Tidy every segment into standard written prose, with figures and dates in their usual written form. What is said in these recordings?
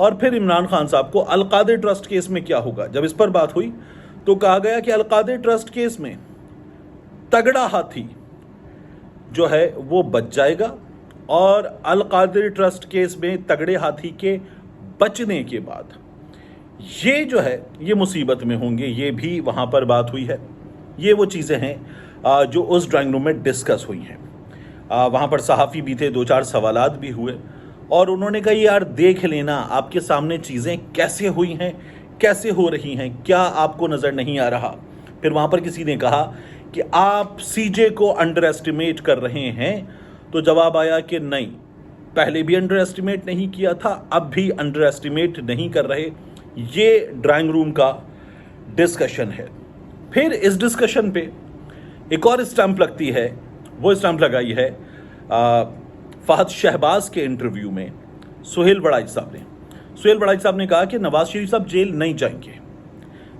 اور پھر عمران خان صاحب کو القادر ٹرسٹ کیس میں کیا ہوگا. جب اس پر بات ہوئی تو کہا گیا کہ القادر ٹرسٹ کیس میں تگڑا ہاتھی جو ہے وہ بچ جائے گا، اور القادر ٹرسٹ کیس میں تگڑے ہاتھی کے بچنے کے بعد یہ جو ہے یہ مصیبت میں ہوں گے. یہ بھی وہاں پر بات ہوئی ہے. یہ وہ چیزیں ہیں جو اس ڈرائنگ روم میں ڈسکس ہوئی ہیں. وہاں پر صحافی بھی تھے، 2-4 سوالات بھی ہوئے، اور انہوں نے کہا یار دیکھ لینا آپ کے سامنے چیزیں کیسے ہوئی ہیں، کیسے ہو رہی ہیں، کیا آپ کو نظر نہیں آ رہا. پھر وہاں پر کسی نے کہا کہ آپ سی جے کو انڈر ایسٹیمیٹ کر رہے ہیں، تو جواب آیا کہ نہیں، پہلے بھی انڈر ایسٹیمیٹ نہیں کیا تھا، اب بھی انڈر ایسٹیمیٹ نہیں کر رہے. یہ ڈرائنگ روم کا ڈسکشن ہے. پھر اس ڈسکشن پہ ایک اور اسٹمپ لگتی ہے. وہ اسٹمپ لگائی ہے فہد شہباز کے انٹرویو میں سہیل وڑائی صاحب نے. سہیل وڑائی صاحب نے کہا کہ نواز شریف صاحب جیل نہیں جائیں گے.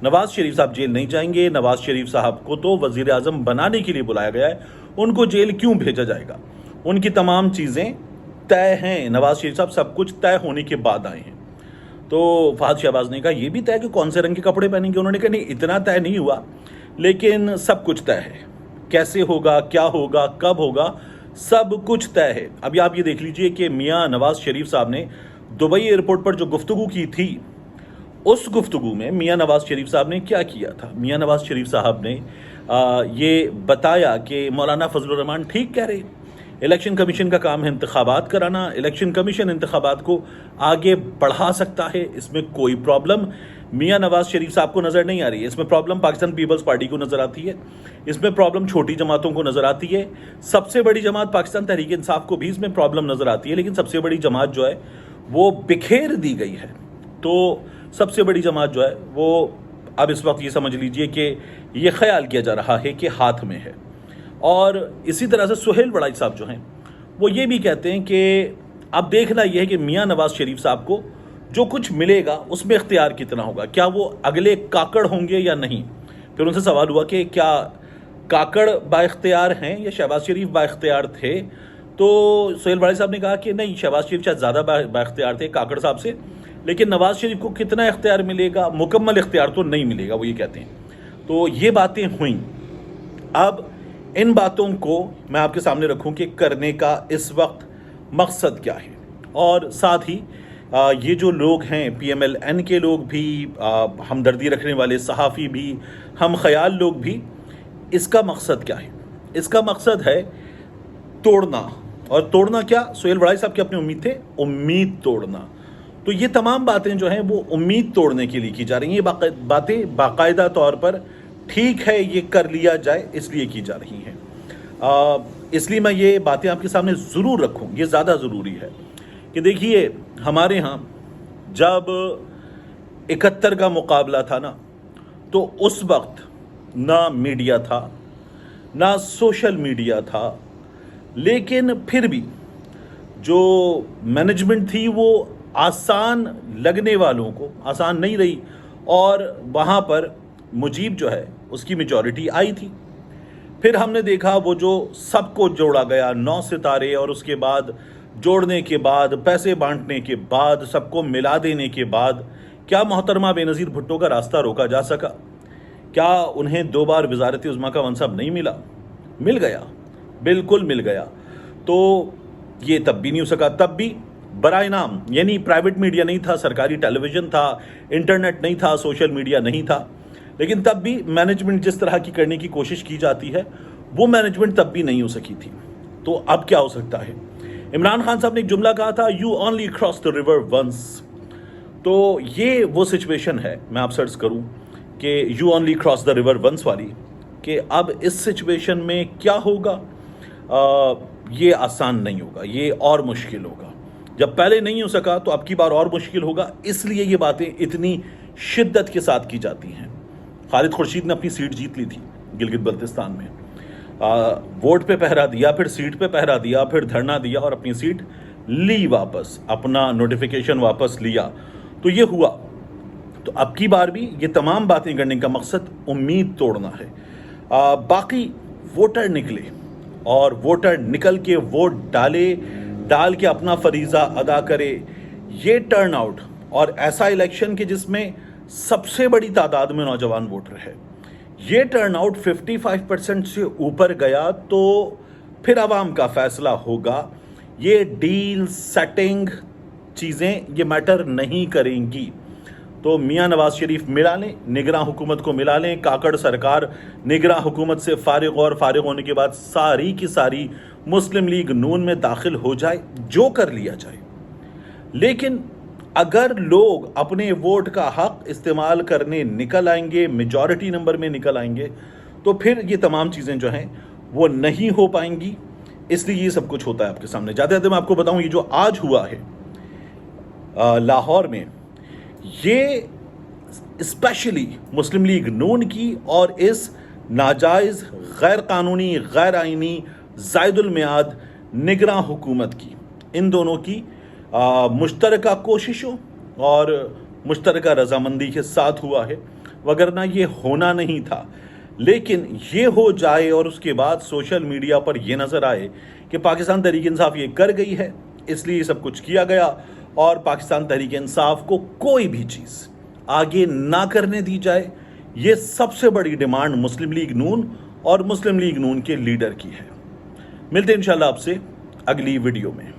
نواز شریف صاحب جیل نہیں جائیں گے. نواز شریف صاحب کو تو وزیر اعظم بنانے کے لیے بلایا گیا ہے، ان کو جیل کیوں بھیجا جائے گا؟ ان کی تمام چیزیں طے ہیں. نواز شریف صاحب سب کچھ طے ہونے کے بعد آئے ہیں. تو فہد شہباز نے کہا یہ بھی طے کہ کون سے رنگ کے کپڑے پہنیں گے. انہوں نے کہا نہیں، اتنا طے نہیں ہوا، لیکن سب کچھ طے ہے. کیسے ہوگا، کیا ہوگا، کب ہوگا، سب کچھ طے ہے. ابھی آپ یہ دیکھ لیجئے کہ میاں نواز شریف صاحب نے دبئی ایئرپورٹ پر جو گفتگو کی تھی، اس گفتگو میں میاں نواز شریف صاحب نے کیا کیا تھا؟ میاں نواز شریف صاحب نے یہ بتایا کہ مولانا فضل الرحمان ٹھیک کہہ رہے، الیکشن کمیشن کا کام ہے انتخابات کرانا، الیکشن کمیشن انتخابات کو آگے بڑھا سکتا ہے، اس میں کوئی پرابلم میاں نواز شریف صاحب کو نظر نہیں آ رہی ہے. اس میں پرابلم پاکستان پیپلز پارٹی کو نظر آتی ہے، اس میں پرابلم چھوٹی جماعتوں کو نظر آتی ہے، سب سے بڑی جماعت پاکستان تحریک انصاف کو بھی اس میں پرابلم نظر آتی ہے. لیکن سب سے بڑی جماعت جو ہے وہ بکھیر دی گئی ہے. تو سب سے بڑی جماعت جو ہے وہ اب اس وقت یہ سمجھ لیجئے کہ یہ خیال کیا جا رہا ہے کہ ہاتھ میں ہے. اور اسی طرح سے سہیل وڑائی صاحب جو ہیں وہ یہ بھی کہتے ہیں کہ اب دیکھنا یہ ہے کہ میاں نواز شریف صاحب کو جو کچھ ملے گا اس میں اختیار کتنا ہوگا، کیا وہ اگلے کاکڑ ہوں گے یا نہیں. پھر ان سے سوال ہوا کہ کیا کاکڑ با اختیار ہیں یا شہباز شریف با اختیار تھے؟ تو سہیل وڑائی صاحب نے کہا کہ نہیں، شہباز شریف شاید زیادہ با اختیار تھے کاکڑ صاحب سے، لیکن نواز شریف کو کتنا اختیار ملے گا، مکمل اختیار تو نہیں ملے گا، وہ یہ کہتے ہیں. تو یہ باتیں ہوئیں. اب ان باتوں کو میں آپ کے سامنے رکھوں کہ کرنے کا اس وقت مقصد کیا ہے، اور ساتھ ہی یہ جو لوگ ہیں پی ایم ایل این کے لوگ بھی، ہمدردی رکھنے والے صحافی بھی، ہم خیال لوگ بھی، اس کا مقصد کیا ہے؟ اس کا مقصد ہے توڑنا. اور توڑنا کیا؟ سہیل وڑائی صاحب کی اپنی امید تھے، امید توڑنا. تو یہ تمام باتیں جو ہیں وہ امید توڑنے کے لیے کی جا رہی ہیں. یہ باتیں باقاعدہ طور پر ٹھیک ہے یہ کر لیا جائے اس لیے کی جا رہی ہیں. اس لیے میں یہ باتیں آپ کے سامنے ضرور رکھوں، یہ زیادہ ضروری ہے کہ دیکھیے ہمارے ہاں جب 71 کا مقابلہ تھا نا، تو اس وقت نہ میڈیا تھا، نہ سوشل میڈیا تھا، لیکن پھر بھی جو مینجمنٹ تھی وہ آسان لگنے والوں کو آسان نہیں رہی، اور وہاں پر مجیب جو ہے اس کی میجورٹی آئی تھی. پھر ہم نے دیکھا وہ جو سب کو جوڑا گیا 9 ستارے، اور اس کے بعد جوڑنے کے بعد، پیسے بانٹنے کے بعد، سب کو ملا دینے کے بعد، کیا محترمہ بے نظیر بھٹو کا راستہ روکا جا سکا؟ کیا انہیں 2 بار وزارت عظمیٰ کا منصب نہیں ملا؟ مل گیا، بالکل مل گیا. تو یہ تب بھی نہیں ہو سکا. تب بھی برائے نام، یعنی پرائیویٹ میڈیا نہیں تھا، سرکاری ٹیلی ویژن تھا، انٹرنیٹ نہیں تھا، سوشل میڈیا نہیں تھا، لیکن تب بھی مینجمنٹ جس طرح کی کرنے کی کوشش کی جاتی ہے وہ مینجمنٹ تب بھی نہیں ہو سکی تھی. تو اب کیا ہو سکتا ہے؟ عمران خان صاحب نے ایک جملہ کہا تھا، you only cross the river once. تو یہ وہ سچویشن ہے، میں آپ سرچ کروں کہ you only cross the river once والی، کہ اب اس سچویشن میں کیا ہوگا. یہ آسان نہیں ہوگا، یہ اور مشکل ہوگا. جب پہلے نہیں ہو سکا تو اب کی بار اور مشکل ہوگا. اس لیے یہ باتیں اتنی شدت کے ساتھ کی جاتی ہیں. خالد خورشید نے اپنی سیٹ جیت لی تھی گلگت بلتستان میں، ووٹ پہ پہرا دیا، پھر سیٹ پہ پہرا دیا، پھر دھرنا دیا، اور اپنی سیٹ لی واپس، اپنا نوٹیفیکیشن واپس لیا. تو یہ ہوا. تو اب کی بار بھی یہ تمام باتیں کرنے کا مقصد امید توڑنا ہے. باقی ووٹر نکلے، اور ووٹر نکل کے ووٹ ڈال کے اپنا فریضہ ادا کرے. یہ ٹرن آؤٹ اور ایسا الیکشن کہ جس میں سب سے بڑی تعداد میں نوجوان ووٹر ہے، یہ ٹرن آؤٹ 55% سے اوپر گیا تو پھر عوام کا فیصلہ ہوگا. یہ ڈیل سیٹنگ چیزیں یہ میٹر نہیں کریں گی. تو میاں نواز شریف ملا لیں، نگراں حکومت کو ملا لیں، کاکڑ سرکار نگراں حکومت سے فارغ اور فارغ ہونے کے بعد ساری کی ساری مسلم لیگ نون میں داخل ہو جائے، جو کر لیا جائے. لیکن اگر لوگ اپنے ووٹ کا حق استعمال کرنے نکل آئیں گے، میجورٹی نمبر میں نکل آئیں گے، تو پھر یہ تمام چیزیں جو ہیں وہ نہیں ہو پائیں گی. اس لیے یہ سب کچھ ہوتا ہے آپ کے سامنے. جاتے جاتے میں آپ کو بتاؤں یہ جو آج ہوا ہے لاہور میں، یہ اسپیشلی مسلم لیگ نون کی اور اس ناجائز، غیر قانونی، غیر آئینی، زائد المیعاد نگراں حکومت کی، ان دونوں کی مشترکہ کوششوں اور مشترکہ رضامندی کے ساتھ ہوا ہے، وگرنہ یہ ہونا نہیں تھا. لیکن یہ ہو جائے اور اس کے بعد سوشل میڈیا پر یہ نظر آئے کہ پاکستان تحریک انصاف یہ کر گئی ہے، اس لیے یہ سب کچھ کیا گیا، اور پاکستان تحریک انصاف کو کوئی بھی چیز آگے نہ کرنے دی جائے. یہ سب سے بڑی ڈیمانڈ مسلم لیگ نون اور مسلم لیگ نون کے لیڈر کی ہے. ملتے ہیں انشاءاللہ آپ سے اگلی ویڈیو میں.